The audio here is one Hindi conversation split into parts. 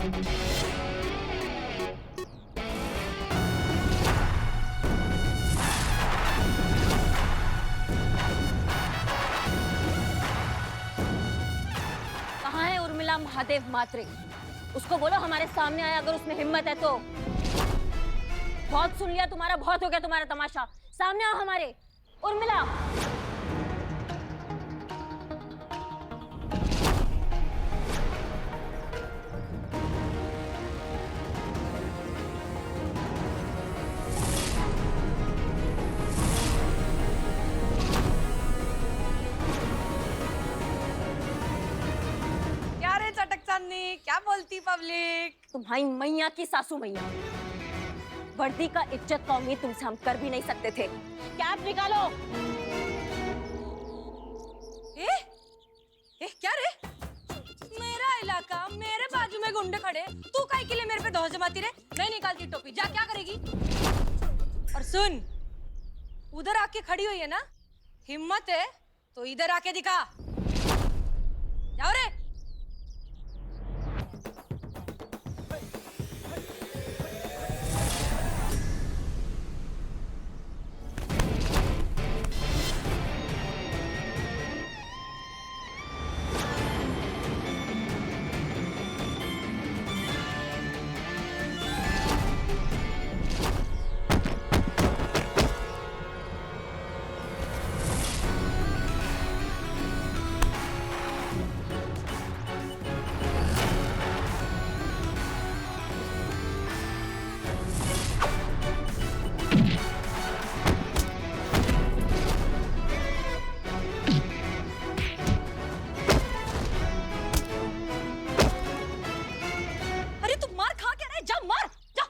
कहाँ है उर्मिला महादेव मात्रे? उसको बोलो हमारे सामने आए, अगर उसमें हिम्मत है तो। बहुत सुन लिया तुम्हारा, बहुत हो गया तुम्हारा तमाशा। सामने आओ हमारे। उर्मिला! क्या रे चटक चांदनी, क्या बोलती पब्लिक? तुम्हारी मैया की सासू मैया, वर्दी का इज्जत का उम्मीद तुमसे हम कर भी नहीं सकते थे। कैप निकालो। ए? ए, क्या रे? मेरा इलाका, मेरे बाजू में गुंडे खड़े, तू काहे के लिए मेरे पे धौस जमाती रे? नहीं निकालती टोपी, जा क्या करेगी? और सुन, उधर आके खड़ी हुई है ना, हिम्मत है तो इधर आके दिखा। जाओ रे। अरे तू मार खा क्या रहा है? जा मार, जा।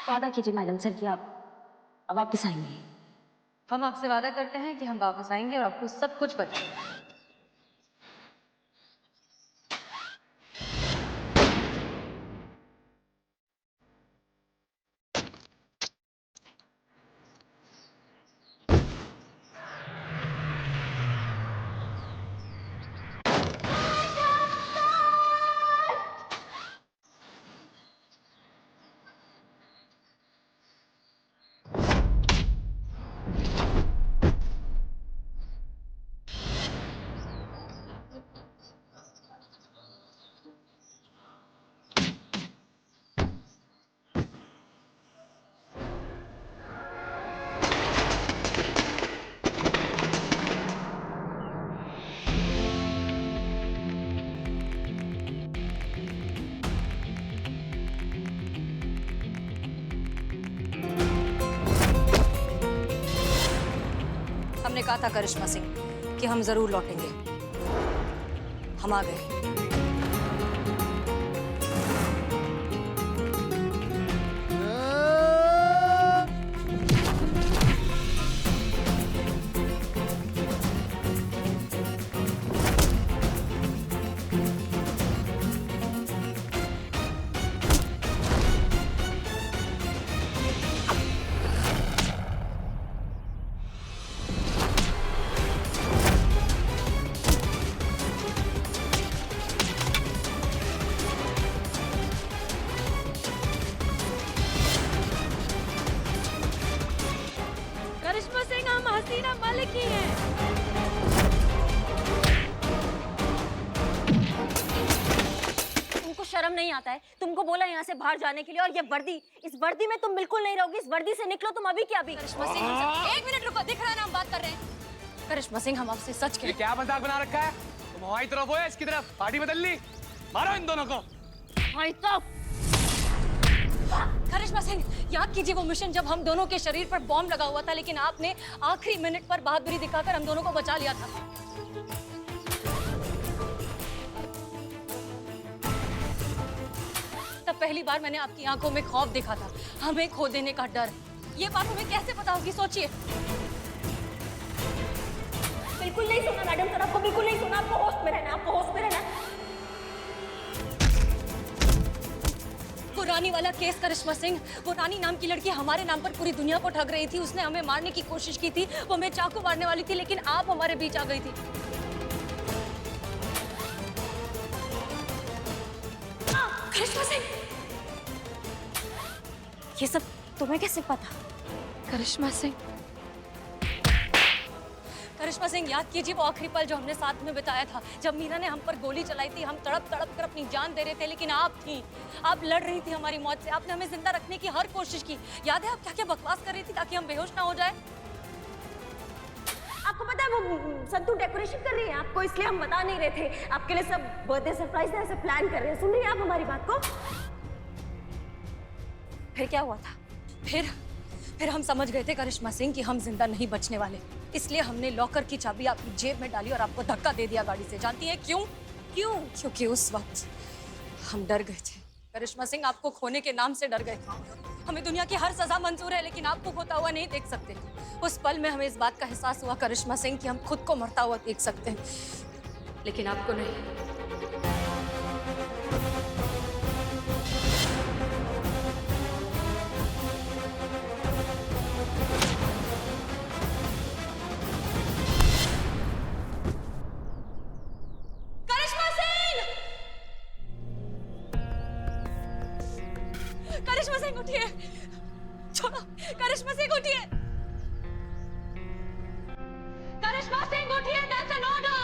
वादा कीजिए मैडम सर कि आप वापस आएंगे। हम आपसे वादा करते हैं कि हम वापस आएंगे और आपको सब कुछ बताएंगे। हमने कहा था करिश्मा सिंह कि हम जरूर लौटेंगे। हम आ गए। करिश्मा सिंह, हम हसीना मलिक ही हैं। तुमको शर्म नहीं आता है? तुमको बोला यहाँ से बाहर जाने के लिए, और ये वर्दी, इस वर्दी में तुम बिल्कुल नहीं रहोगी। इस वर्दी से निकलो तुम अभी क्या अभी। करिश्मा सिंह, एक मिनट रुको, दिख रहा है ना हम बात कर रहे हैं। करिश्मा सिंह, हम आपसे सच ये कह। क्या मजाक बना रखा है? तुम हमारी तरफ हो या इसकी तरफ? पार्टी बदल ली? मारो इन दोनों को। हाँ तो करिश्मा सिंह, याद कीजिए वो मिशन जब हम दोनों के शरीर पर बॉम्ब लगा हुआ था, लेकिन आपने आखिरी मिनट पर बहादुरी दिखाकर हम दोनों को बचा लिया था। तब पहली बार मैंने आपकी आंखों में खौफ देखा था, हमें खो देने का डर। ये बात हमें कैसे पता होगी, सोचिए। बिल्कुल नहीं सुना मैडम सर, आपको बिल्कुल नहीं सुना। आपको होश में रहना, आपको होश में रहना। वो रानी वाला केस करिश्मा सिंह, वो रानी नाम की लड़की हमारे नाम पर पूरी दुनिया को ठग रही थी। उसने हमें मारने की कोशिश की थी, वो हमें चाकू मारने वाली थी, लेकिन आप हमारे बीच आ गई थी। करिश्मा सिंह, ये सब तुम्हें कैसे पता? करिश्मा सिंह, करिश्मा सिंह, याद कीजिए वो आखिरी पल जो हमने साथ में बिताया था, जब मीरा ने हम पर गोली चलाई थी। हम तड़प तड़प कर अपनी जान दे रहे थे, लेकिन आप थी, आप लड़ रही थी हमारी मौत से। आपने हमें जिंदा रखने की हर कोशिश की। याद है आप क्या क्या बकवास कर रही थी ताकि हम बेहोश ना हो जाए? आपको पता है वो संतू डेकोरेशन कर रही है आपको, इसलिए हम बता नहीं रहे थे। आपके लिए सब बर्थडे सरप्राइज ऐसे प्लान कर रहे हैं। सुन रही हैं आप हमारी बात को? फिर क्या हुआ था? फिर हम समझ गए थे करिश्मा सिंह कि हम जिंदा नहीं बचने वाले, इसलिए हमने लॉकर की चाबी आपकी जेब में डाली और आपको धक्का दे दिया गाड़ी से। जानती हैं क्यों? क्योंकि उस वक्त हम डर गए थे। करिश्मा सिंह, आपको खोने के नाम से डर गए। हमें दुनिया की हर सजा मंजूर है, लेकिन आपको खोता हुआ नहीं देख सकते। उस पल में हमें इस बात का एहसास हुआ करिश्मा सिंह कि हम खुद को मरता हुआ देख सकते हैं, लेकिन आपको नहीं। करिश्मा सिंह उठिए, छोड़ो। करिश्मा सिंह उठिए, करिश्मा सिंह उठिए, दैट्स एन ऑर्डर।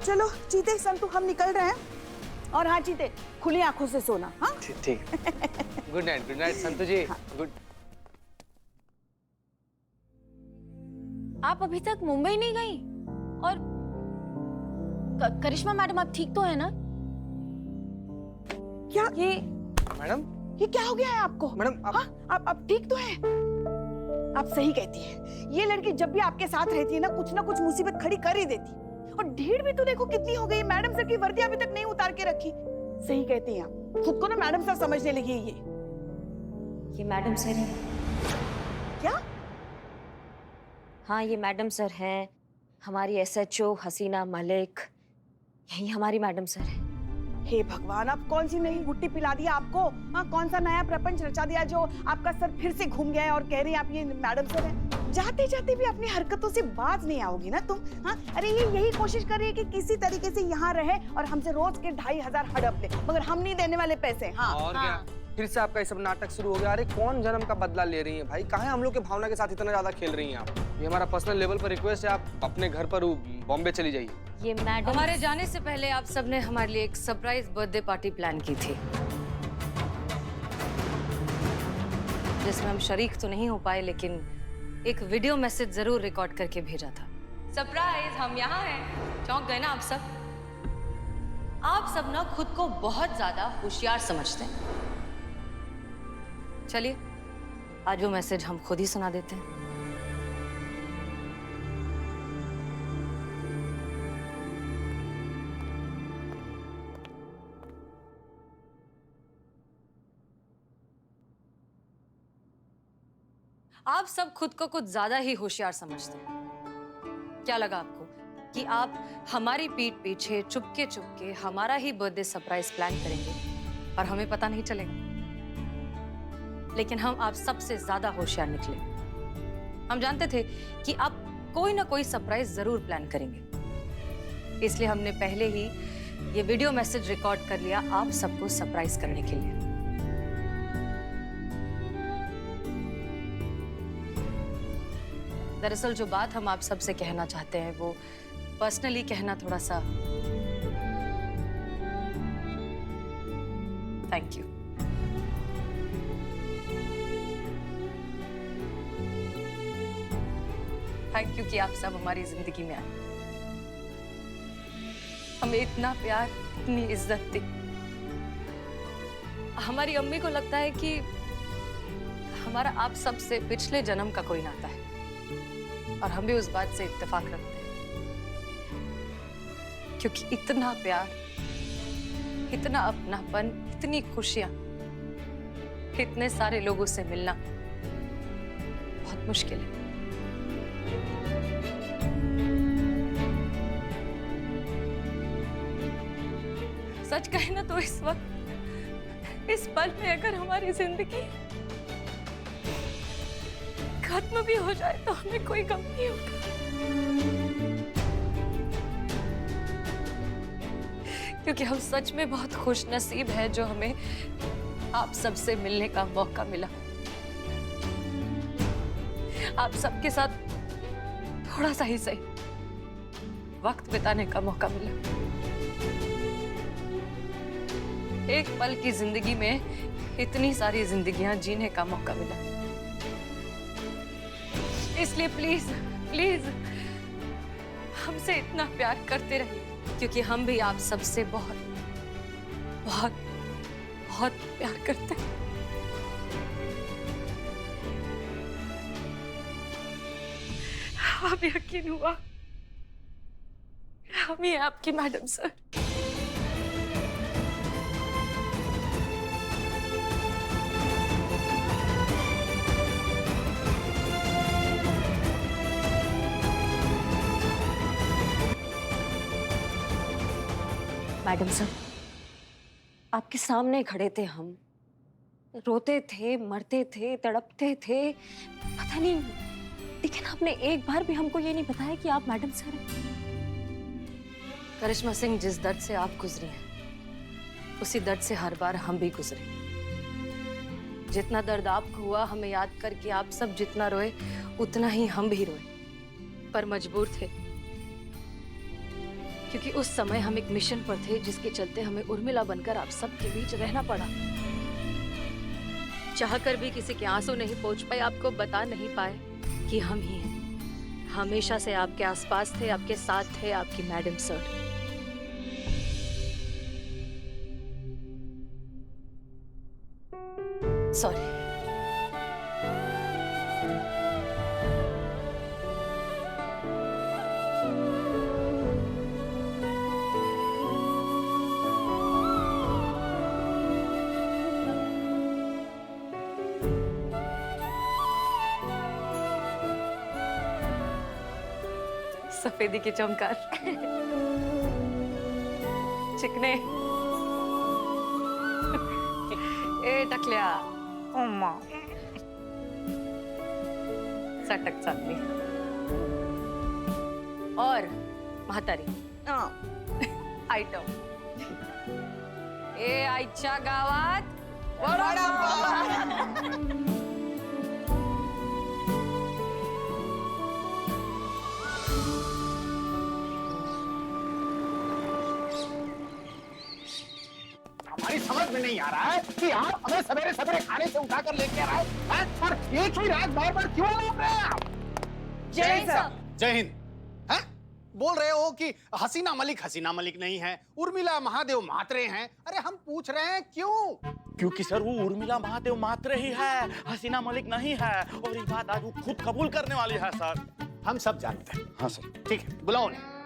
चलो चीते संतु हम निकल रहे हैं। और हाँ चीते, खुली आंखों से सोना। हाँ ठीक। गुड नाइट संतु जी। गुड। आप अभी तक मुंबई नहीं गई? और करिश्मा मैडम, आप ठीक तो है ना? क्या मैडम, ये क्या हो गया है आपको? मैडम हाँ, आप ठीक तो है? आप सही कहती है, ये लड़की जब भी आपके साथ रहती है ना कुछ मुसीबत खड़ी कर ही देती। और ढीठ भी तो देखो कितनी हो गई, मैडम सर की वर्दी अभी तक नहीं उतार के रखी। सही कहती हैं आप, खुद को ना मैडम सर समझने लगी है ये मैडम सर है। क्या? हाँ, ये मैडम सर है, हमारी एसएचओ हसीना मलिक, यही हमारी मैडम सर है। हे भगवान, आप कौन सी नई गुट्टी पिला दिया आपको? हाँ, कौन सा नया प्रपंच रचा दिया जो आपका सर फिर से घूम गया है और कह रही हैं आप ये मैडम सर है? जाते जाते भी अपनी हरकतों से बाज नहीं आओगी ना तुम? हाँ, अरे ये यही कोशिश कर रही है कि किसी तरीके से यहाँ रहे और हमसे रोज के 2500 हड़प ले, मगर हम नहीं देने वाले पैसे। हाँ और क्या फिर से आपका ये सब नाटक शुरू हो गया? अरे कौन जन्म का बदला ले रही हैं भाई? कहाँ हम लोग के भावना के साथ इतना ज्यादा खेल रही हैं आप? ये हमारा पर्सनल लेवल पर रिक्वेस्ट है, आप अपने घर पर बॉम्बे चली जाइए। ये मैडम हमारे जाने से पहले आप सबने हमारे लिए एक सरप्राइज बर्थडे पार्टी प्लान की थी, जिसमें हम शरीक तो नहीं हो पाए, लेकिन एक वीडियो मैसेज जरूर रिकॉर्ड करके भेजा था। सरप्राइज, हम यहाँ हैं। चौंक गए ना आप सब? आप सब ना खुद को बहुत ज्यादा होशियार समझते हैं। चलिए आज वो मैसेज हम खुद ही सुना देते हैं। आप सब खुद को कुछ ज्यादा ही होशियार समझते हैं। क्या लगा आपको कि आप हमारी पीठ पीछे चुपके चुपके हमारा ही बर्थडे सरप्राइज प्लान करेंगे और हमें पता नहीं चलेगा? लेकिन हम आप सबसे ज्यादा होशियार निकले। हम जानते थे कि आप कोई ना कोई सरप्राइज जरूर प्लान करेंगे, इसलिए हमने पहले ही ये वीडियो मैसेज रिकॉर्ड कर लिया आप सबको सरप्राइज करने के लिए। दरअसल जो बात हम आप सबसे कहना चाहते हैं वो पर्सनली कहना थोड़ा सा। Thank you. थैंक यू कि आप सब हमारी जिंदगी में आए। हमें इतना प्यार, इतनी इज्जत दी। हमारी अम्मी को लगता है कि हमारा आप सबसे पिछले जन्म का कोई नाता है, और हम भी उस बात से इत्तेफाक रखते हैं, क्योंकि इतना प्यार, इतना अपनापन, इतनी खुशियां इतने सारे लोगों से मिलना बहुत मुश्किल है। सच कहे ना तो इस वक्त, इस पल में अगर हमारी जिंदगी खत्म भी हो जाए तो हमें कोई गम नहीं होगा, क्योंकि हम सच में बहुत खुश नसीब है जो हमें आप सबसे मिलने का मौका मिला, आप सबके साथ थोड़ा सा ही सही वक्त बिताने का मौका मिला। एक पल की जिंदगी में इतनी सारी जिंदगियां जीने का मौका मिला। इसलिए प्लीज प्लीज हमसे इतना प्यार करते रहिए, क्योंकि हम भी आप सबसे बहुत बहुत बहुत प्यार करते हैं। अब यकीन हुआ हम ही आपकी मैडम सर। मैडम सर, आपके सामने खड़े थे हम, रोते थे, मरते थे, तड़पते थे, पता नहीं, लेकिन आपने एक बार भी हमको ये नहीं बताया कि आप मैडम सर हैं। करिश्मा सिंह, जिस दर्द से आप गुजरी हैं, उसी दर्द से हर बार हम भी गुजरे। जितना दर्द आपको हुआ हमें याद करके आप सब जितना रोए, उतना ही हम भी रोए, पर मजबूर थे। क्योंकि उस समय हम एक मिशन पर थे जिसके चलते हमें उर्मिला बनकर आप सबके बीच रहना पड़ा। चाहकर भी किसी के आंसू नहीं पहुंच पाए, आपको बता नहीं पाए कि हम ही हैं। हमेशा से आपके आसपास थे, आपके साथ थे आपकी मैडम सर। सॉरी। सफेदी की चमकार, चिकने ए टकलिया, ओम्मा सटक चालली और म्हातारी आयटम ए आईच्या गावात हमारी समझ में नहीं आ रहा है कि आप हमें सवेरे सवेरे खाने से उठाकर लेके आए हैं और एक ही रात बार बार क्यों लौट रहे हैं आप? जय हिंद सर। जय हिंद। हैं? बोल रहे हो कि हसीना मलिक नहीं है, उर्मिला महादेव मात्रे हैं। अरे हम पूछ रहे हैं क्यों? क्योंकि सर वो उर्मिला महादेव मात्र ही है, हसीना मलिक नहीं है। और ये बात आज वो खुद कबूल करने वाली है सर। हम सब जानते हैं। हाँ सर। ठीक है, बुलाओ उन्हें।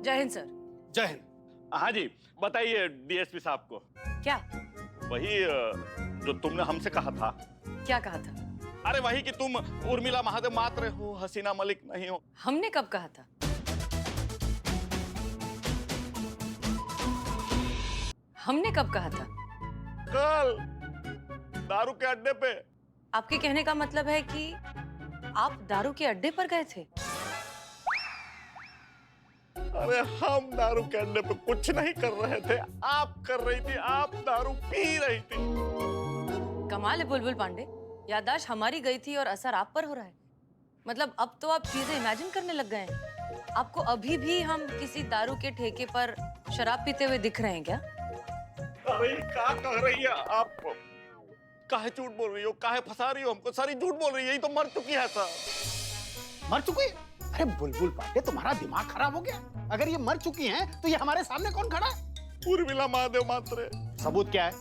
जय हिंद सर। जय हिंद। हाँ जी, बताइए डीएसपी साहब को। क्या वही जो तुमने हमसे कहा था। क्या कहा था? अरे वही कि तुम उर्मिला महादेव मात्र हो, हसीना मलिक नहीं हो। हमने कब कहा था? हमने कब कहा था? कल दारू के अड्डे पे। आपके कहने का मतलब है कि आप दारू के अड्डे पर गए थे? अरे हम दारू के अड्डे पे कुछ नहीं कर रहे थे, आप कर रही थी। आप दारू पी रही थी। कमाल है बुलबुल पांडे, याददाश्त हमारी गई थी और असर आप पर हो रहा है। मतलब अब तो आप चीजें इमेजिन करने लग गए हैं। आपको अभी भी हम किसी दारू के ठेके पर शराब पीते हुए दिख रहे हैं क्या? अरे क्या कह रही है आप? काहे झूठ बोल रही हो, काहे फंसा रही हो हमको? सारी झूठ बोल रही है, ये तो मर चुकी है सर। मर चुकी? अरे बुलबुल पांडे, तुम्हारा दिमाग खराब हो गया? अगर ये मर चुकी हैं, तो ये हमारे सामने कौन खड़ा है? उर्मिला महादेव मात्रे। सबूत क्या है?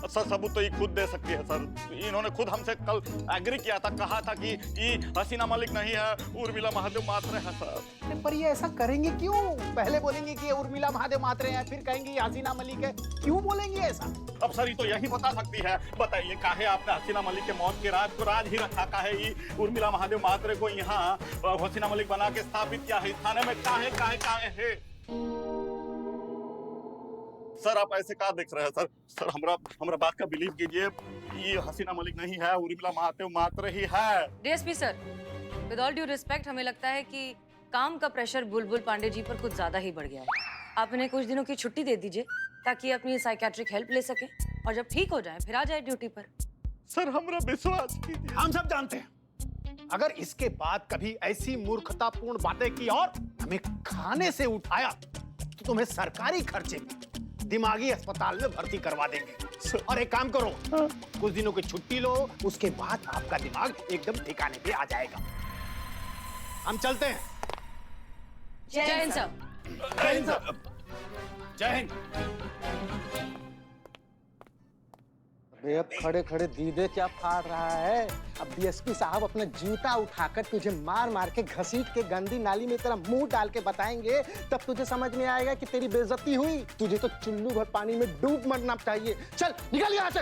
सर सबूत तो ये खुद दे सकती है सर। इन्होंने खुद हमसे कल एग्री किया था, कहा था कि ये हसीना मलिक नहीं है, उर्मिला महादेव मात्रे है सर। पर ये ऐसा करेंगे क्यों? पहले बोलेंगे कि ये उर्मिला महादेव मात्रे हैं, फिर कहेंगे ये हसीना मलिक है। क्यों बोलेंगे ऐसा? अब सर ये तो यही बता सकती है। बताइए काहे आपने हसीना मलिक के मौत के राज को राज ही रखा? काहे ये उर्मिला महादेव मात्रे को यहाँ हसीना मलिक बना के स्थापित किया है थाने में? काहे काहे काहे है? सर आप ऐसे क्या देख रहे हैं सर? सर हमरा बात का बिलीव कीजिए, ये हसीना मलिक नहीं है, उर्मिला महादेव मात्र ही है। DSP sir, with all due respect, हमें लगता है कि काम का प्रेशर बुलबुल पांडे जी पर कुछ ज्यादा ही बढ़ गया है। आप इन्हें कुछ दिनों की छुट्टी दे दीजिए ताकि अपनी साइकियाट्रिक हेल्प ले सके और जब ठीक हो जाए फिर आ जाए ड्यूटी पर। सर हमरा विश्वास कीजिए। हम सब जानते हैं, अगर इसके बाद कभी ऐसी मूर्खतापूर्ण बातें की और हमें खाने से उठाया तो तुम्हें सरकारी खर्चे में दिमागी अस्पताल में भर्ती करवा देंगे। और एक काम करो, कुछ दिनों की छुट्टी लो, उसके बाद आपका दिमाग एकदम ठिकाने पे आ जाएगा। हम चलते हैं। जय हिंद सर। जय हिंद सर। जय हिंद। अबे अब खड़े खड़े दीदे क्या फाड़ रहा है? अब डीएसपी साहब अपना जूता उठाकर तुझे मार मार के घसीट के गंदी नाली में तेरा मुंह डाल के बताएंगे, तब तुझे समझ में आएगा कि तेरी बेइज्जती हुई। तुझे तो चुल्लू भर पानी में डूब मरना चाहिए। चल निकल यहाँ से।